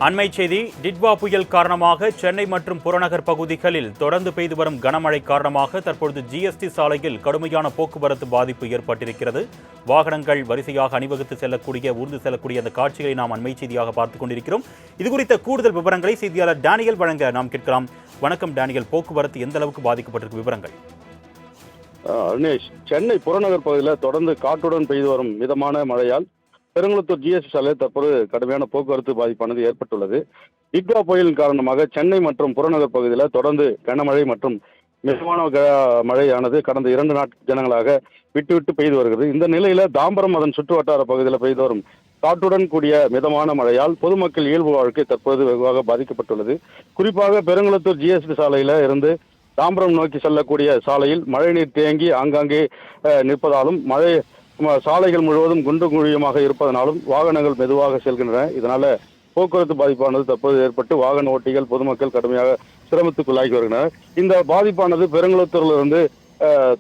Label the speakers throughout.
Speaker 1: அண்மை செய்தி. டிட்வா புயல் காரணமாக சென்னை மற்றும் புறநகர் பகுதிகளில் தொடர்ந்து பெய்து வரும் கனமழை காரணமாக தற்பொழுது ஜிஎஸ்டி சாலையில் கடுமையான போக்குவரத்து பாதிப்பு ஏற்பட்டிருக்கிறது. வாகனங்கள் வரிசையாக அணிவகுத்து செல்லக்கூடிய ஊர்ந்து செல்லக்கூடிய அந்த காட்சிகளை நாம் அண்மை செய்தியாக பார்த்துக் கொண்டிருக்கிறோம். இதுகுறித்த கூடுதல் விவரங்களை செய்தியாளர் டேனியல் வழங்க நாம் கேட்கலாம். வணக்கம் டேனியல், போக்குவரத்து எந்த அளவுக்கு பாதிக்கப்பட்டிருக்கு விவரங்கள்?
Speaker 2: அருணேஷ், சென்னை புறநகர் பகுதியில் தொடர்ந்து காற்றுடன் பெய்து வரும் மிதமான மழையால் பெருங்குளத்தூர் ஜிஎஸ்டி சாலையில் தற்போது கடுமையான போக்குவரத்து பாதிப்பானது ஏற்பட்டுள்ளது. டிட்வா புயலின் காரணமாக சென்னை மற்றும் புறநகர் பகுதியில் தொடர்ந்து கனமழை மற்றும் மிதமான மழையானது கடந்த 2 தினங்களாக விட்டு பெய்து வருகிறது. இந்த நிலையில தாம்பரம் அதன் சுற்று வட்டார பகுதியில் பெய்து வரும் காற்றுடன் கூடிய மிதமான மழையால் பொதுமக்கள் இயல்பு வாழ்க்கை தற்போது வெகுவாக பாதிக்கப்பட்டுள்ளது. குறிப்பாக பெருங்குளத்தூர் ஜிஎஸ்டி சாலையில இருந்து தாம்பரம் நோக்கி செல்லக்கூடிய சாலையில் மழைநீர் தேங்கி ஆங்காங்கே நிற்பதாலும் சாலைகள் முழுவதும் குண்டு குழியுமாக இருப்பதனாலும் வாகனங்கள் மெதுவாக செல்கின்றன. இதனால போக்குவரத்து பாதிப்பானது தற்போது ஏற்பட்டு வாகன ஓட்டிகள் பொதுமக்கள் கடுமையாக சிரமத்துக்குள்ளாகி வருகின்றனர். இந்த பாதிப்பானது பெருங்குளத்தூரிலிருந்து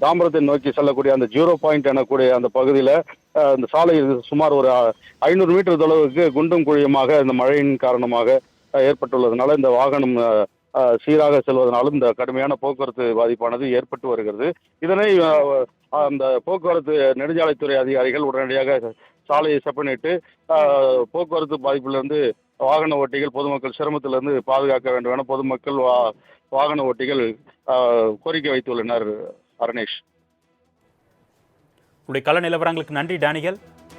Speaker 2: தாம்பரத்தை நோக்கி செல்லக்கூடிய அந்த 0 பாயிண்ட் எனக்கூடிய அந்த பகுதியில இந்த சாலை சுமார் ஒரு 500 மீட்டர் தொலைவுக்கு குண்டும் குழியுமாக இந்த மழையின் காரணமாக ஏற்பட்டுள்ளதுனால இந்த வாகனம் சீராக செல்வதனாலும் இந்த கடுமையான போக்குவரத்து பாதிப்பானது ஏற்பட்டு வருகிறது. இதனை அந்த போக்குவரத்து நெடுஞ்சாலைத்துறை அதிகாரிகள் உடனடியாக சாலையை செப்பனிட்டு போக்குவரத்து பாதிப்பிலிருந்து வாகன ஓட்டிகள் பொதுமக்கள் சிரமத்திலிருந்து பாதுகாக்க வேண்டும் என பொதுமக்கள் வாகன ஓட்டிகள் கோரிக்கை வைத்துள்ளனர். அருணேஷ்,
Speaker 1: உங்களுடைய கள நிலவரங்களுக்கு நன்றி டேனியல்.